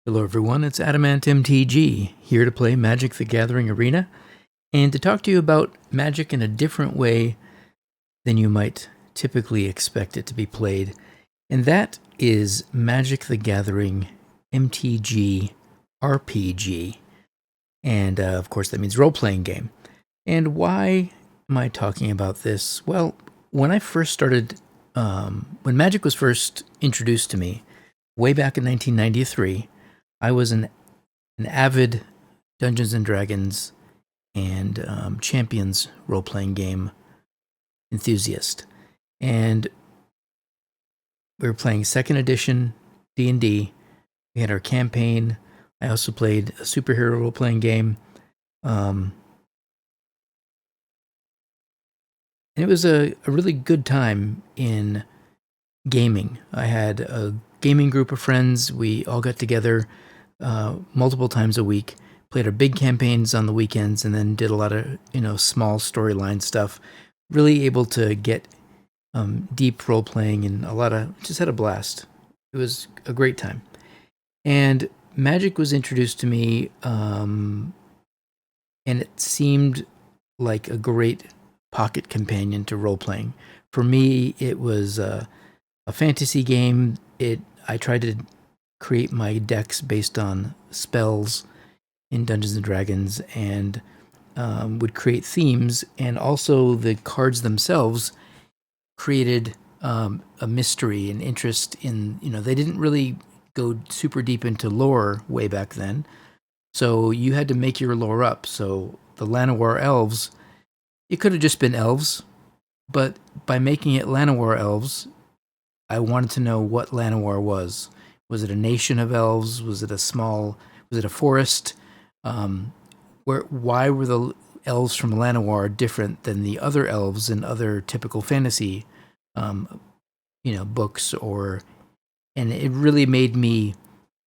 Hello everyone, it's Adamant MTG, here to play Magic the Gathering Arena, and to talk to you about Magic in a different way than you might typically expect it to be played, and that is Magic the Gathering MTG RPG, and of course that means role-playing game. And why am I talking about this? Well, when I first started, when Magic was first introduced to me, way back in 1993, I was an avid Dungeons and Dragons and Champions role-playing game enthusiast, and we were playing second edition D&D. We had our campaign. I also played a superhero role-playing game, and it was a really good time in gaming. I had a gaming group of friends. We all got together multiple times a week, played our big campaigns on the weekends, and then did a lot of small storyline stuff. Really able to get deep role playing and just had a blast. It was a great time. And Magic was introduced to me, and it seemed like a great pocket companion to role playing. For me, it was a fantasy game. I tried to create my decks based on spells in Dungeons and Dragons, and would create themes, and also the cards themselves created a mystery and interest in, they didn't really go super deep into lore way back then, so you had to make your lore up. So the Llanowar elves, it could have just been elves, but by making it Llanowar elves, I wanted to know what Llanowar was. Was it a nation of elves? Was it a forest? Why were the elves from Llanowar different than the other elves in other typical fantasy, books? And it really made me,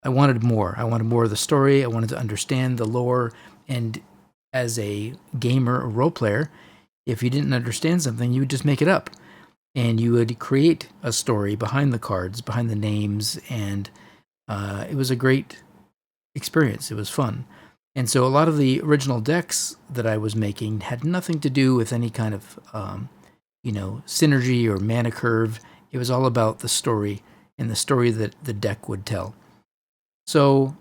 I wanted more. I wanted more of the story. I wanted to understand the lore. And as a gamer or role player, if you didn't understand something, you would just make it up. And you would create a story behind the cards, behind the names, and it was a great experience. It was fun. And so a lot of the original decks that I was making had nothing to do with any kind of, synergy or mana curve. It was all about the story and the story that the deck would tell. So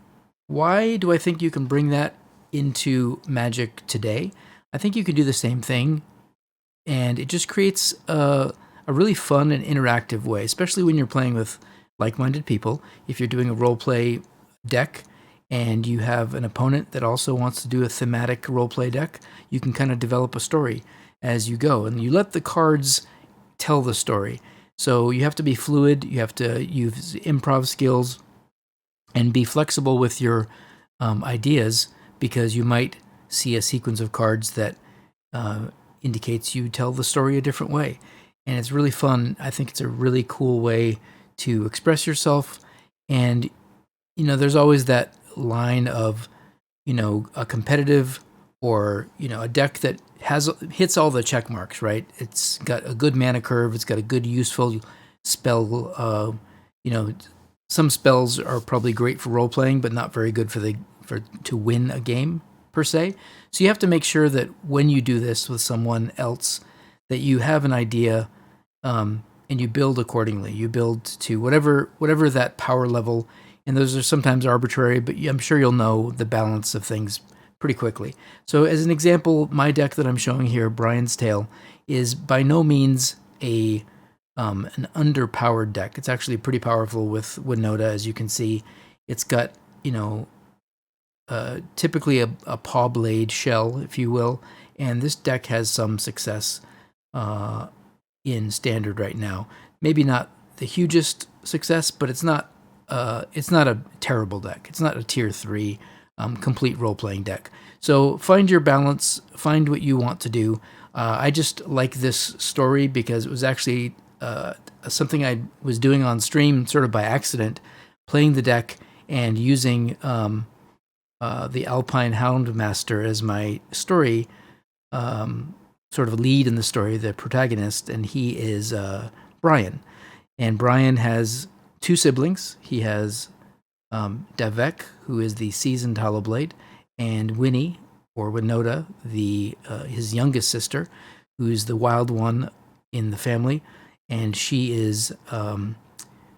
why do I think you can bring that into Magic today? I think you can do the same thing, and it just creates a really fun and interactive way, especially when you're playing with like-minded people. If you're doing a role-play deck and you have an opponent that also wants to do a thematic role-play deck, you can kind of develop a story as you go, and you let the cards tell the story. So you have to be fluid, you have to use improv skills, and be flexible with your ideas, because you might see a sequence of cards that indicates you tell the story a different way. And it's really fun. I think it's a really cool way to express yourself. And, there's always that line of, a competitive or, a deck that hits all the check marks, right? It's got a good mana curve. It's got a good useful spell. Some spells are probably great for role playing, but not very good to win a game per se. So you have to make sure that when you do this with someone else, that you have an idea, and you build accordingly. You build to whatever that power level, and those are sometimes arbitrary, but I'm sure you'll know the balance of things pretty quickly. So as an example, my deck that I'm showing here, Brian's Tale, is by no means an underpowered deck. It's actually pretty powerful with Winota, as you can see. It's got, typically a paw blade shell, if you will, and this deck has some success in Standard right now. Maybe not the hugest success, but it's not a terrible deck. It's not a tier 3 complete role-playing deck. So find your balance, find what you want to do. I just like this story because it was actually something I was doing on stream sort of by accident, playing the deck and using the Alpine Houndmaster as my story sort of lead in the story, the protagonist, and he is Brian. And Brian has two siblings. He has Davek, who is the seasoned Hollowblade, and Winnie, or Winota, his youngest sister, who's the wild one in the family. And she is,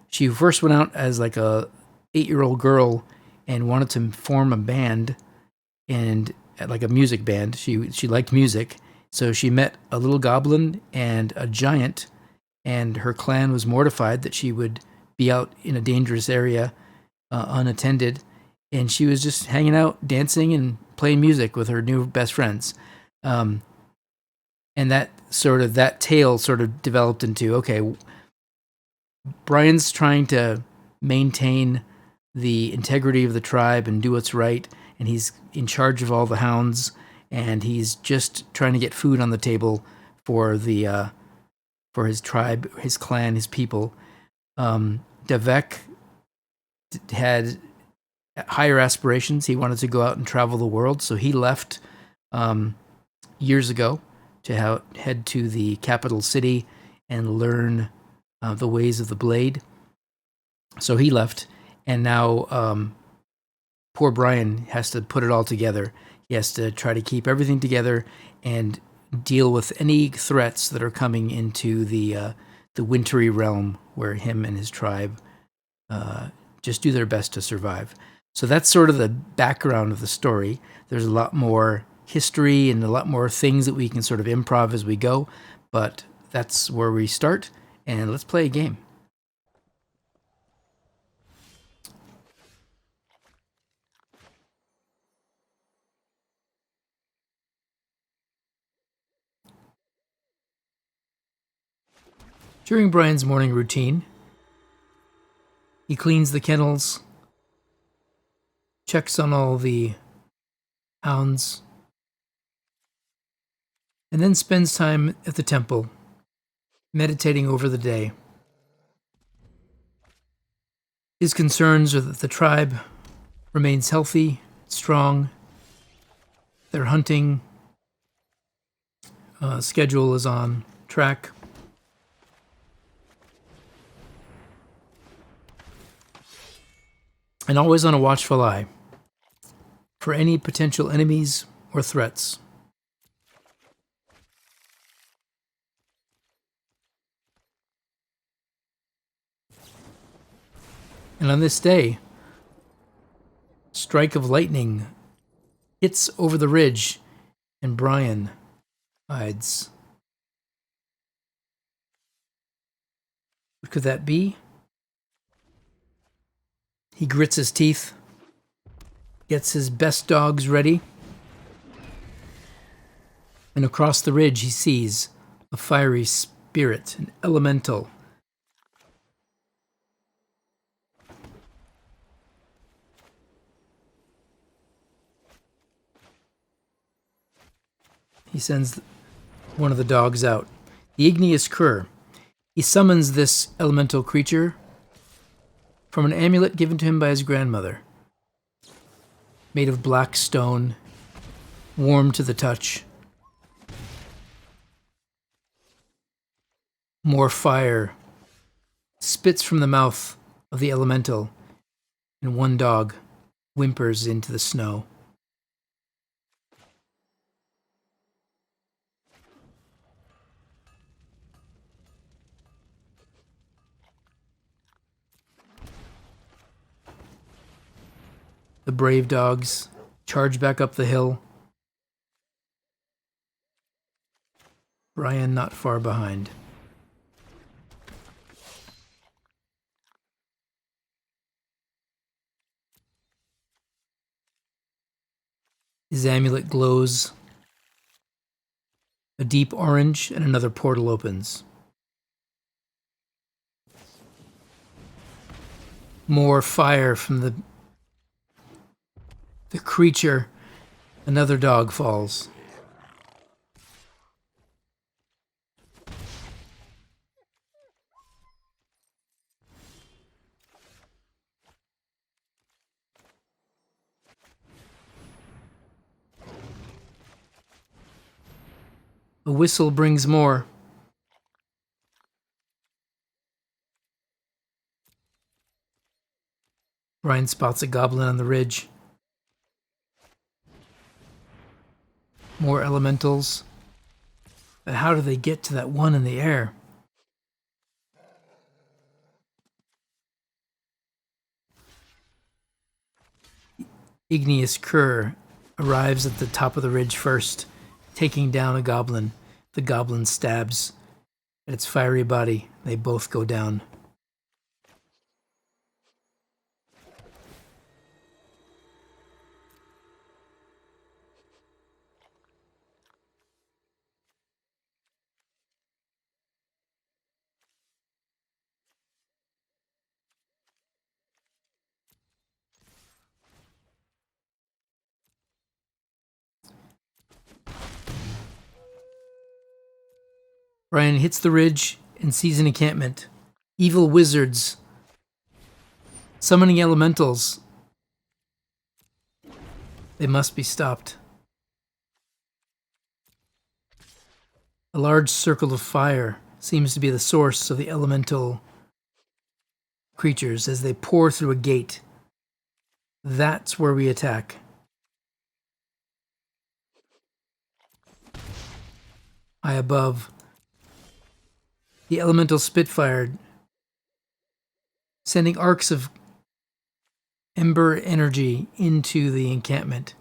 she first went out as like a 8-year-old girl and wanted to form a band, and like a music band. She liked music, so she met a little goblin and a giant, and her clan was mortified that she would be out in a dangerous area unattended, and she was just hanging out, dancing and playing music with her new best friends. And that tale sort of developed into, okay, Brian's trying to maintain the integrity of the tribe and do what's right, and he's in charge of all the hounds, and he's just trying to get food on the table for his tribe, his clan, his people. Davek had higher aspirations. He wanted to go out and travel the world, so he left years ago to head to the capital city and learn the ways of the blade. So he left, and now poor Brian has to put it all together. He has to try to keep everything together and deal with any threats that are coming into the wintry realm where him and his tribe just do their best to survive. So that's sort of the background of the story. There's a lot more history and a lot more things that we can sort of improv as we go, but that's where we start, and let's play a game. During Brian's morning routine, he cleans the kennels, checks on all the hounds, and then spends time at the temple, meditating over the day. His concerns are that the tribe remains healthy, strong, their hunting schedule is on track, and always on a watchful eye for any potential enemies or threats. And on this day, a strike of lightning hits over the ridge, and Brian hides. What could that be? He grits his teeth, gets his best dogs ready, and across the ridge he sees a fiery spirit, an elemental. He sends one of the dogs out, the igneous cur. He summons this elemental creature from an amulet given to him by his grandmother, made of black stone, warm to the touch. More fire spits from the mouth of the elemental, and one dog whimpers into the snow. The brave dogs charge back up the hill. Brian not far behind. His amulet glows a deep orange, and another portal opens. More fire from the creature. Another dog falls. A whistle brings more. Brian spots a goblin on the ridge. More elementals. But how do they get to that one in the air? Igneous Cur arrives at the top of the ridge first, taking down a goblin. The goblin stabs at its fiery body. They both go down. Brian hits the ridge and sees an encampment. Evil wizards summoning elementals. They must be stopped. A large circle of fire seems to be the source of the elemental creatures as they pour through a gate. That's where we attack. High above, the elemental spitfire, sending arcs of ember energy into the encampment.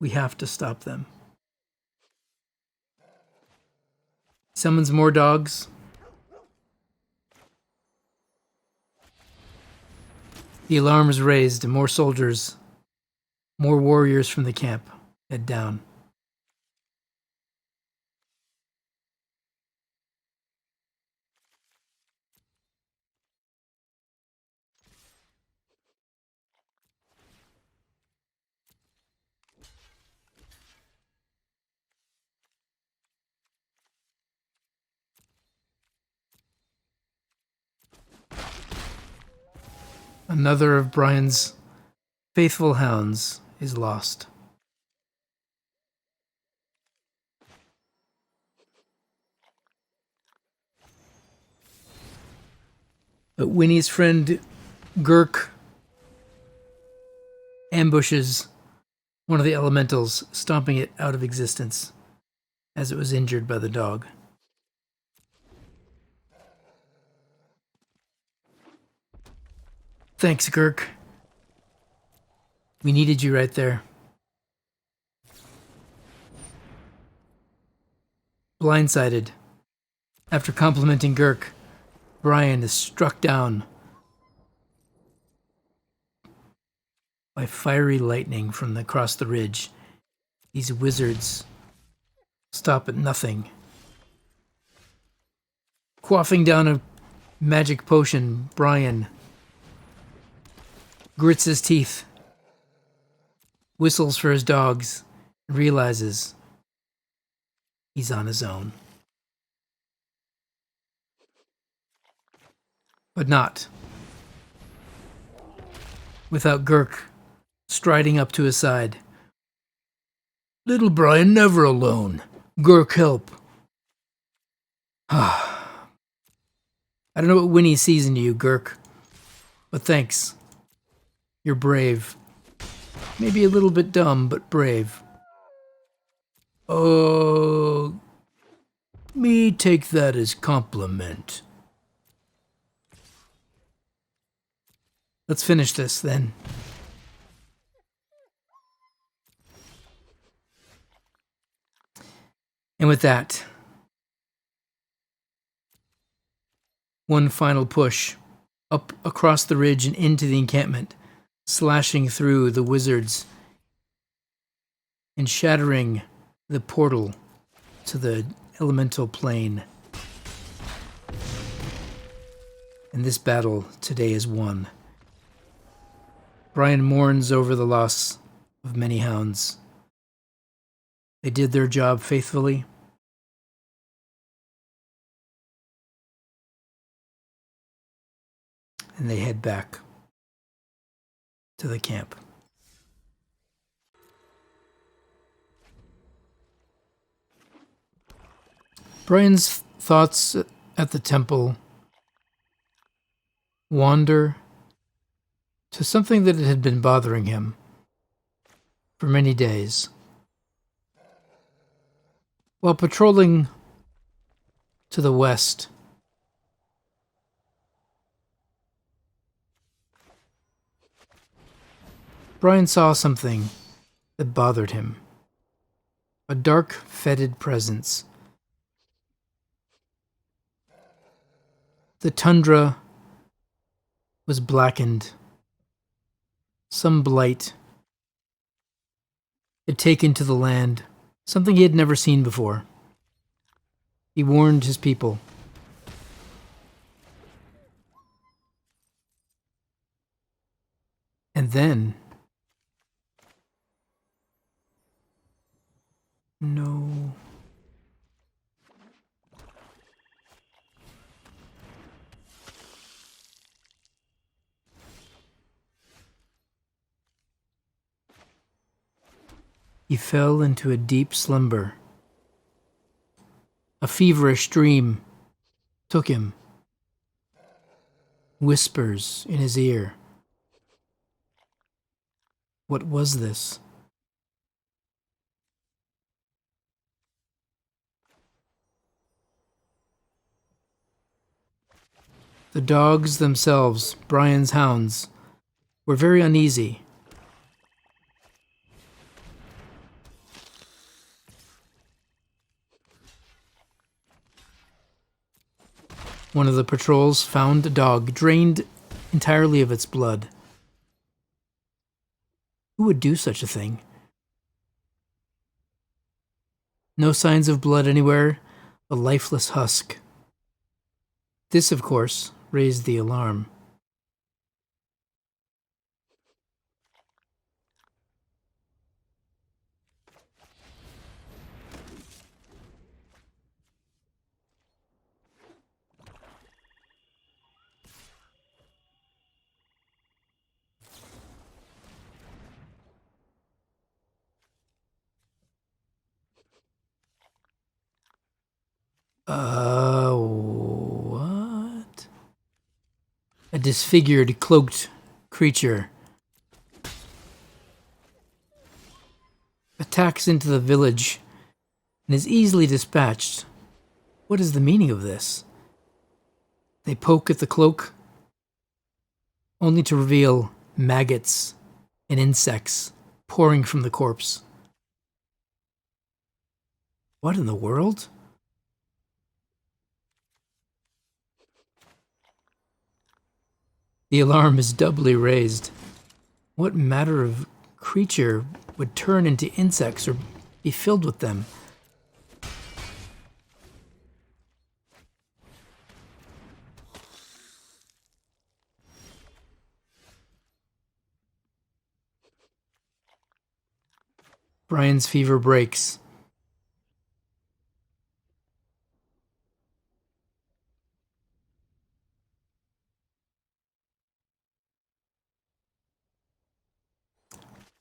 We have to stop them. Summons more dogs. The alarm is raised and more soldiers, more warriors from the camp head down. Another of Brian's faithful hounds is lost. But Winnie's friend Gurk ambushes one of the elementals, stomping it out of existence as it was injured by the dog. Thanks, Gurk. We needed you right there. Blindsided. After complimenting Gurk, Brian is struck down by fiery lightning from across the ridge. These wizards stop at nothing. Quaffing down a magic potion, Brian grits his teeth, whistles for his dogs, and realizes he's on his own. But not without Gurk striding up to his side. Little Brian never alone. Gurk, help. I don't know what Winnie sees in you, Gurk, but thanks. You're brave. Maybe a little bit dumb, but brave. Oh, me take that as compliment. Let's finish this, then. And with that, one final push up across the ridge and into the encampment, slashing through the wizards and shattering the portal to the elemental plane. And this battle today is won. Brian mourns over the loss of many hounds. They did their job faithfully. And they head back to the camp. Brian's thoughts at the temple wander to something that had been bothering him for many days. While patrolling to the west, Brian saw something that bothered him. A dark, fetid presence. The tundra was blackened. Some blight had taken to the land, something he had never seen before. He warned his people. And then... No. He fell into a deep slumber. A feverish dream took him. Whispers in his ear. What was this? The dogs themselves, Brian's hounds, were very uneasy. One of the patrols found a dog drained entirely of its blood. Who would do such a thing? No signs of blood anywhere, a lifeless husk. This, of course, raised the alarm. What? A disfigured, cloaked creature attacks into the village and is easily dispatched. What is the meaning of this? They poke at the cloak, only to reveal maggots and insects pouring from the corpse. What in the world? The alarm is doubly raised. What matter of creature would turn into insects or be filled with them? Brian's fever breaks.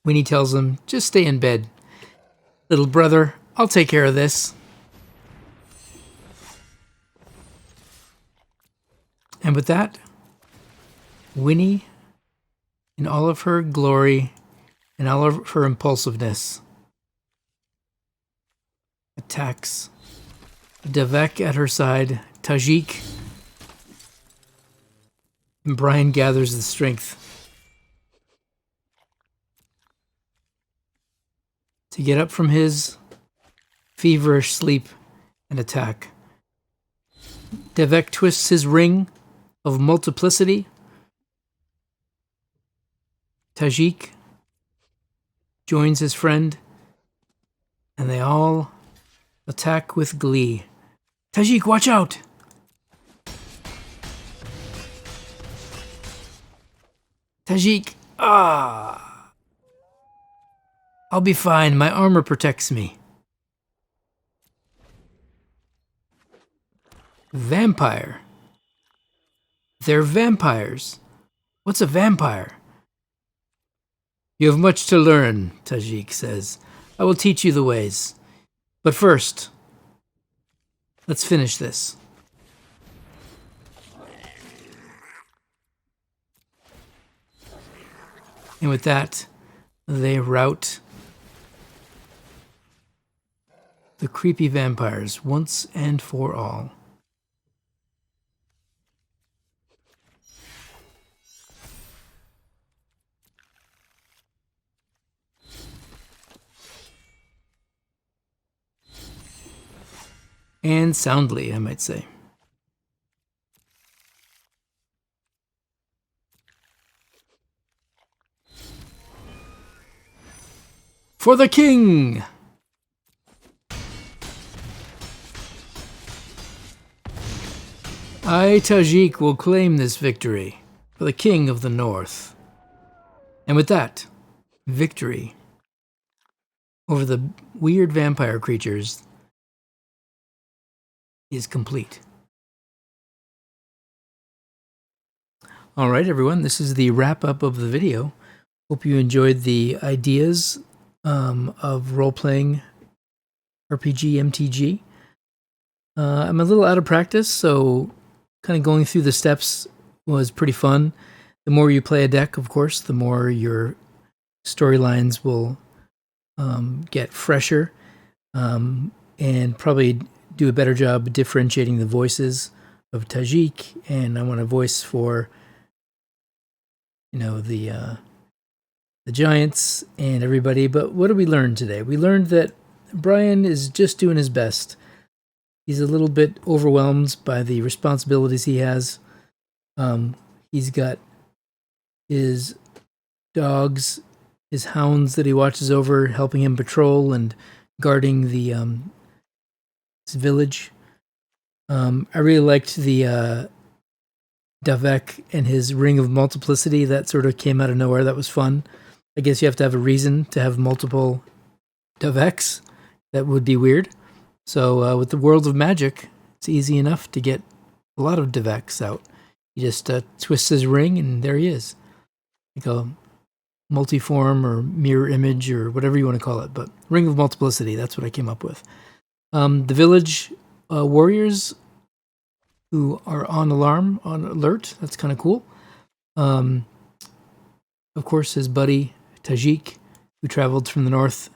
Winnie tells him, just stay in bed. Little brother, I'll take care of this. And with that, Winnie, in all of her glory and all of her impulsiveness, attacks Devek at her side, Tajik, and Brian gathers the strength to get up from his feverish sleep and attack. Devek twists his ring of multiplicity. Tajik joins his friend, and they all attack with glee. Tajik, watch out! Tajik, I'll be fine. My armor protects me. Vampire. They're vampires. What's a vampire? You have much to learn, Tajik says. I will teach you the ways. But first, let's finish this. And with that, they rout the creepy vampires once and for all. And soundly, I might say. For the king! I, Tajik, will claim this victory for the king of the north. And with that, victory over the weird vampire creatures is complete. All right, everyone, this is the wrap-up of the video. Hope you enjoyed the ideas of role-playing RPG MTG. I'm a little out of practice, so kind of going through the steps was pretty fun. The more you play a deck, of course, the more your storylines will get fresher and probably do a better job differentiating the voices of Tajik. And I want a voice for, you know, the Giants and everybody. But what did we learn today? We learned that Brian is just doing his best. He's a little bit overwhelmed by the responsibilities he has. He's got his dogs, his hounds that he watches over, helping him patrol and guarding the his village. I really liked the Davek and his ring of multiplicity. That sort of came out of nowhere. That was fun. I guess you have to have a reason to have multiple Daveks. That would be weird. So with the world of magic, it's easy enough to get a lot of Daveks out. He just twists his ring and there he is. Like a multiform or mirror image or whatever you want to call it. But ring of multiplicity, that's what I came up with. The village warriors who are on alert. That's kind of cool. Of course, his buddy Tajik, who traveled from the north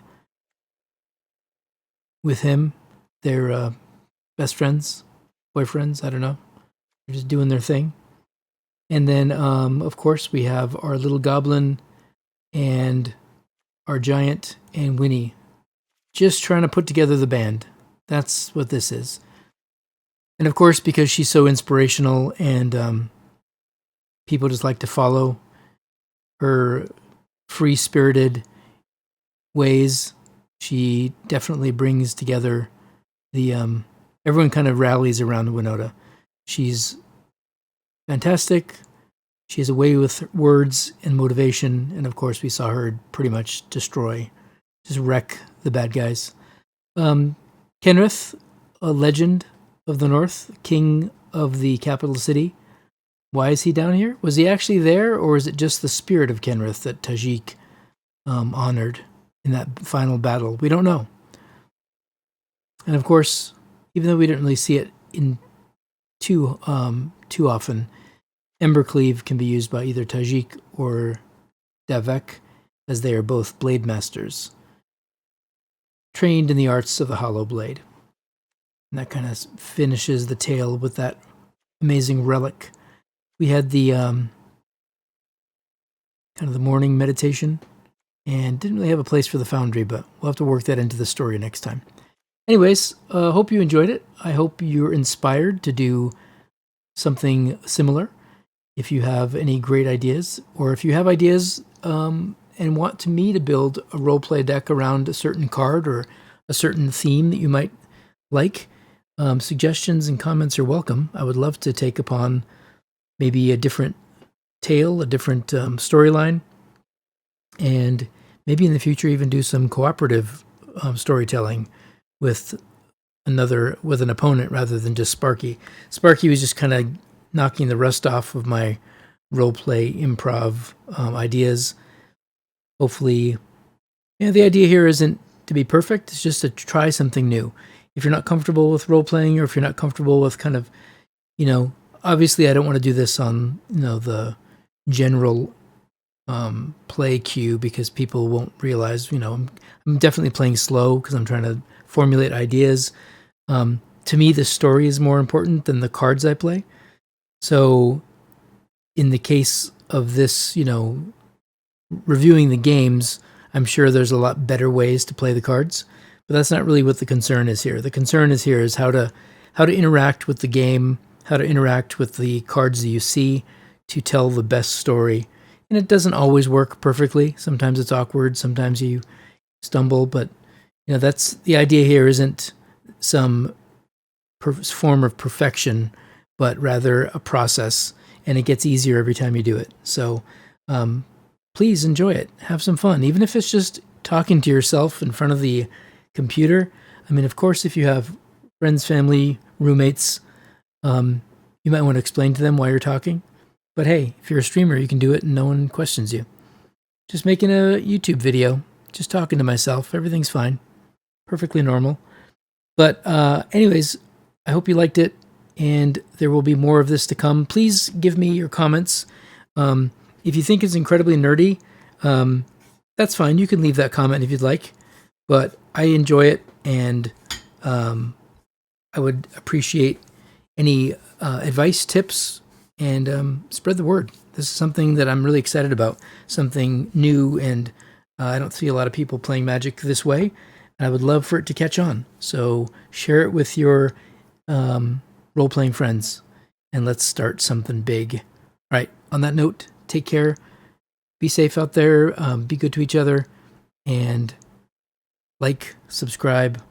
with him. They're best friends, boyfriends, I don't know. They're just doing their thing. And then, of course, we have our little goblin and our giant and Winnie just trying to put together the band. That's what this is. And of course, because she's so inspirational and people just like to follow her free-spirited ways, she definitely brings together the everyone kind of rallies around Winota. She's fantastic. She has a way with words and motivation, and of course we saw her pretty much just wreck the bad guys. Kenrith, a legend of the North, king of the capital city. Why is he down here? Was he actually there, or is it just the spirit of Kenrith that Tajik honored in that final battle? We don't know. And of course, even though we didn't really see it in too often, Embercleave can be used by either Tajik or Davek, as they are both blade masters, trained in the arts of the hollow blade. And that kind of finishes the tale with that amazing relic. We had the kind of the morning meditation, and didn't really have a place for the foundry, but we'll have to work that into the story next time. Anyways, hope you enjoyed it. I hope you're inspired to do something similar. If you have any great ideas, or if you have ideas and want me to build a roleplay deck around a certain card or a certain theme that you might like, suggestions and comments are welcome. I would love to take upon maybe a different tale, a different storyline, and maybe in the future even do some cooperative storytelling with an opponent rather than just Sparky. Sparky was just kind of knocking the rust off of my roleplay improv ideas. Hopefully, the idea here isn't to be perfect. It's just to try something new. If you're not comfortable with role-playing, or if you're not comfortable with kind of, obviously I don't want to do this on, the general play queue because people won't realize, I'm definitely playing slow because I'm trying to formulate ideas. To me, the story is more important than the cards I play. So in the case of this, reviewing the games, I'm sure there's a lot better ways to play the cards, but that's not really what the concern is here. The concern is here is how to interact with the game, how to interact with the cards that you see to tell the best story. And it doesn't always work perfectly. Sometimes it's awkward, sometimes you stumble, but that's the idea here isn't some form of perfection, but rather a process, and it gets easier every time you do it. So please enjoy it. Have some fun, even if it's just talking to yourself in front of the computer. I mean, of course, if you have friends, family, roommates, you might want to explain to them why you're talking. But hey, if you're a streamer, you can do it and no one questions you. Just making a YouTube video, just talking to myself. Everything's fine. Perfectly normal. But anyways, I hope you liked it, and there will be more of this to come. Please give me your comments. If you think it's incredibly nerdy, that's fine. You can leave that comment if you'd like. But I enjoy it, and I would appreciate any advice, tips, and spread the word. This is something that I'm really excited about, something new, and I don't see a lot of people playing Magic this way. I would love for it to catch on. So share it with your role-playing friends, and let's start something big. All right, on that note, take care. Be safe out there. Be good to each other. And like, subscribe,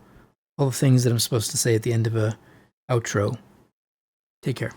all the things that I'm supposed to say at the end of a outro. Take care.